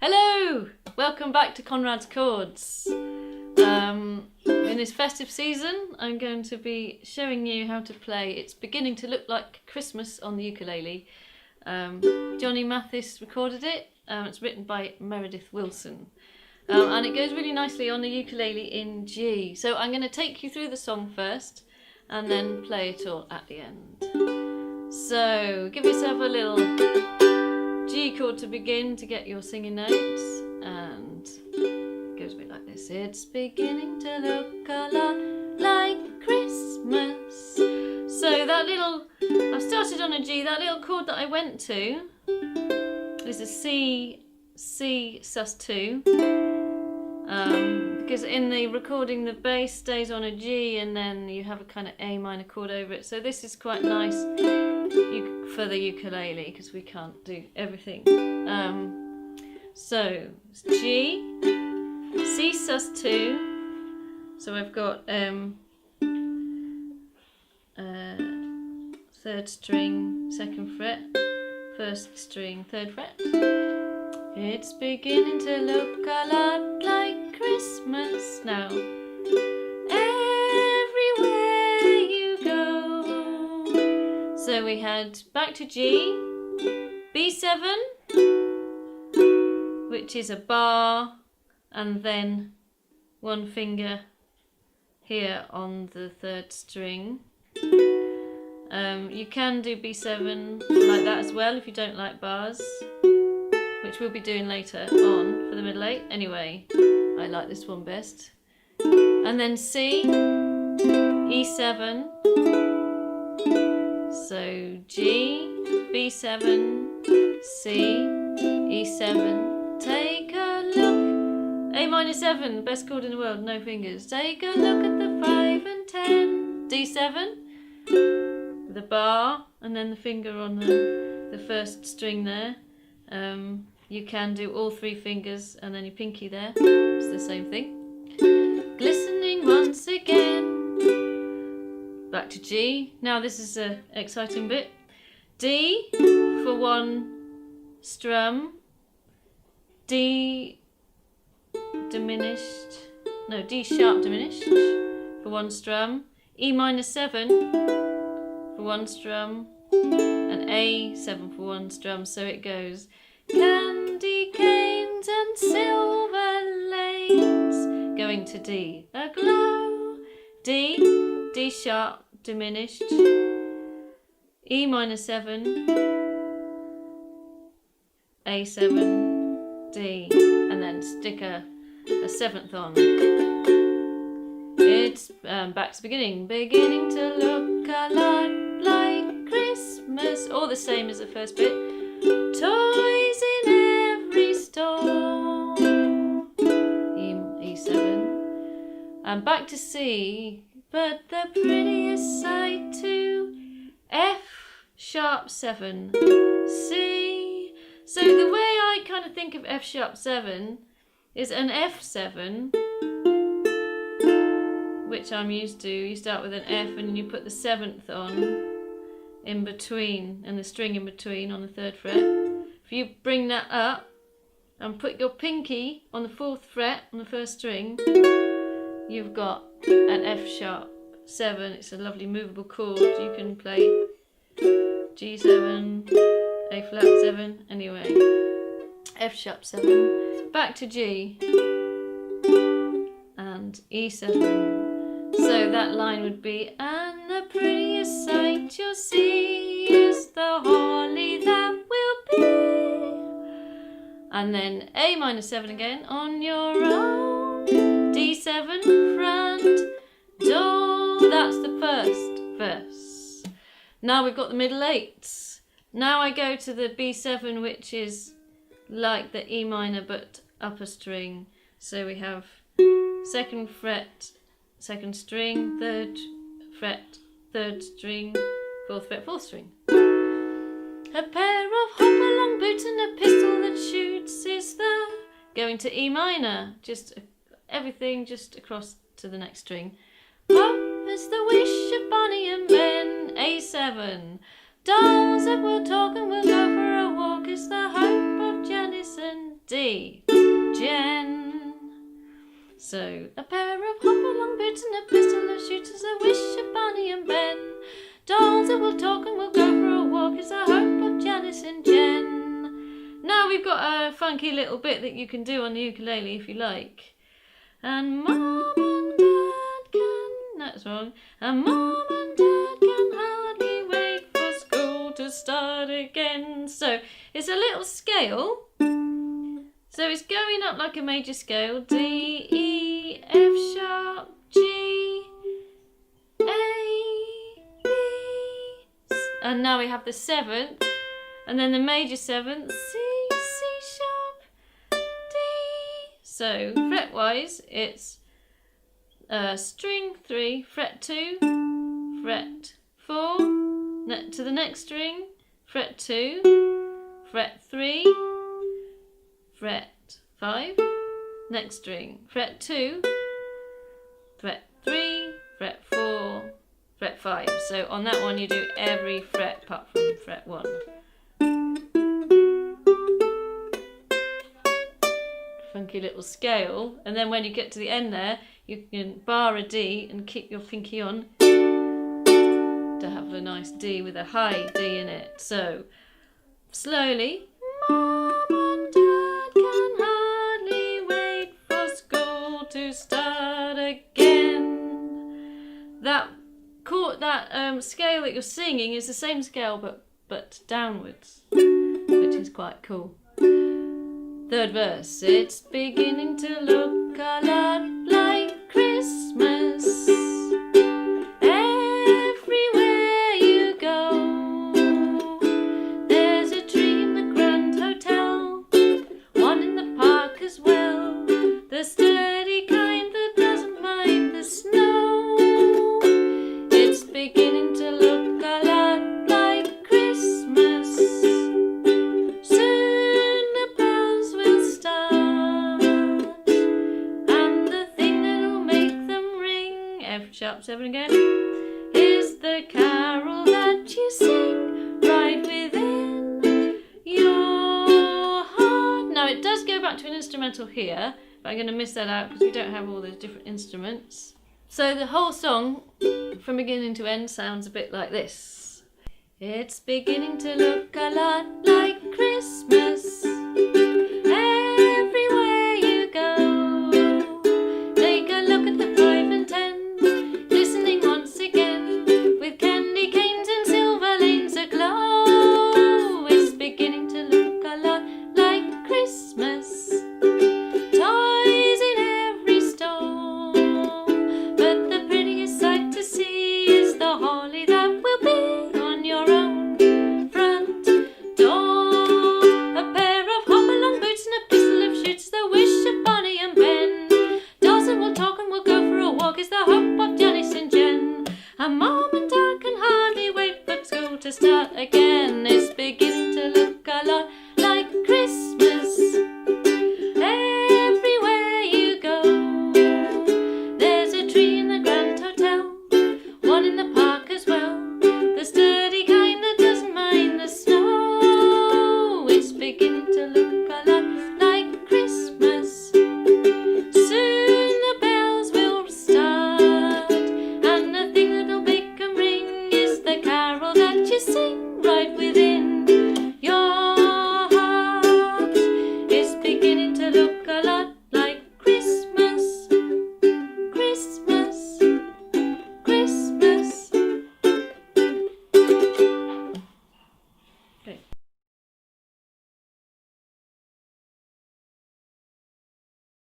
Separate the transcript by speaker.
Speaker 1: Hello! Welcome back to Conrad's Chords. In this festive season, I'm going to be showing you how to play It's Beginning to Look Like Christmas on the ukulele. Johnny Mathis recorded it. It's written by Meredith Wilson. And it goes really nicely on the ukulele in G. So I'm going to take you through the song first and then play it all at the end. So give yourself a little G chord to begin to get your singing notes, and it goes a bit like this. It's beginning to look a lot like Christmas. So that little, I've started on a G, that little chord that I went to is a C sus2, because in the recording the bass stays on a G and then you have a kind of A minor chord over it. So this is quite nice for the ukulele because we can't do everything. So it's G, C sus2. So I've got third string, second fret, first string, third fret. It's beginning to look a lot like Christmas now. Everywhere you go. So we had back to G, B7, which is a bar, and then one finger here on the third string. You can do B7 like that as well if you don't like bars, which we'll be doing later on for the middle eight. Anyway, I like this one best. And then C, E7, so G, B7, C, E7, take a look, A minor 7, best chord in the world, no fingers. Take a look at the 5 and 10, D7, with a bar, and then the finger on the first string there. You can do all three fingers and then your pinky there, it's the same thing. Glistening once again. Back to G. Now this is an exciting bit. D for one strum, D sharp diminished for one strum, E minor 7 for one strum, and A7 for one strum. So it goes candy canes and silver lanes, going to D, a glow, D sharp diminished, E minor 7, A7, D, and then stick a seventh on. It's back to the beginning, beginning to look a lot like Christmas, all the same as the first bit. Toys in every store, E7, and back to C, but the prettiest sight to F sharp 7, C. So the way I kind of think of F sharp 7 is an F7, which I'm used to. You start with an F and you put the 7th on in between, and the string in between on the 3rd fret. If you bring that up and put your pinky on the 4th fret on the first string, you've got an F sharp 7. It's a lovely movable chord. You can play G7, A flat 7, anyway. F sharp 7, back to G, and E7. So that line would be, and the prettiest sight you'll see is the holly that will be. And then A minor 7 again, on your own, D7 front door. That's the first verse. Now we've got the middle eights. Now I go to the B7, which is like the E minor but upper string. So we have 2nd fret, 2nd string, 3rd fret, 3rd string, 4th fret, 4th string. A pair of hop-along boots and a pistol that shoots is the, going to E minor, just everything just across to the next string. Pop is the wish of Bonnie and Ben, A7. Dolls that will talk and will go for a walk is the hope of Janice and D. Jen. So, a pair of hop-along boots and a pistol that shoots a wish of Barney and Ben. Dolls that will talk and will go for a walk is the hope of Janice and Jen. Now we've got a funky little bit that you can do on the ukulele if you like. And Mom and Dad can... That's wrong. And Mom and Dad can hardly wait for school to start again. So, it's a little scale. So it's going up like a major scale. D, E, F sharp, G, A, B. And now we have the 7th. And then the major 7th, C, C sharp, D. So fret-wise, it's string 3, fret 2, fret 4. To the next string, fret 2, fret 3, fret 5, next string, fret 2, fret 3, fret 4, fret 5. So on that one you do every fret apart from fret 1. Funky little scale, and then when you get to the end there, you can bar a D and keep your pinky on to have a nice D with a high D in it. So slowly. Mom and Dad can hardly wait for school to start again. That scale that you're singing is the same scale but downwards, which is quite cool. 3rd verse. It's beginning to look a lot like Christmas. Everywhere you go, there's a tree in the Grand Hotel, one in the park as well, the sturdy kind that doesn't mind the snow. It's beginning to look a lot like Christmas. Soon the bells will start, and the thing that'll make them ring, F sharp 7 again, is the carol that you sing right within your heart. Now it does go back to an instrumental here, but I'm going to miss that out because we don't have all those different instruments. So the whole song from beginning to end sounds a bit like this. It's beginning to look a lot like Christmas. Everywhere you go, take a look at the 5 and 10, glistening once again, with candy canes and silver lanes aglow. It's beginning to look a lot like Christmas. Toys in every store, but the prettiest sight to see is the holly that will be on your own front door. A pair of hop-along boots and a pistol that shoots the wish of Barney and Ben. Dolls that will talk and will go for a walk is the hope of Janice and Jen. And Mom and Dad can hardly wait for school to start again. It's beginning to look a lot like Christmas. Everywhere you go, there's a tree in the Grand Hotel, one in the park as well, the sturdy kind that doesn't mind the snow. It's beginning to look a lot like Christmas. Soon the bells will start, and the thing that'll make them ring is the carol that you sing right within your heart. It's beginning to look a lot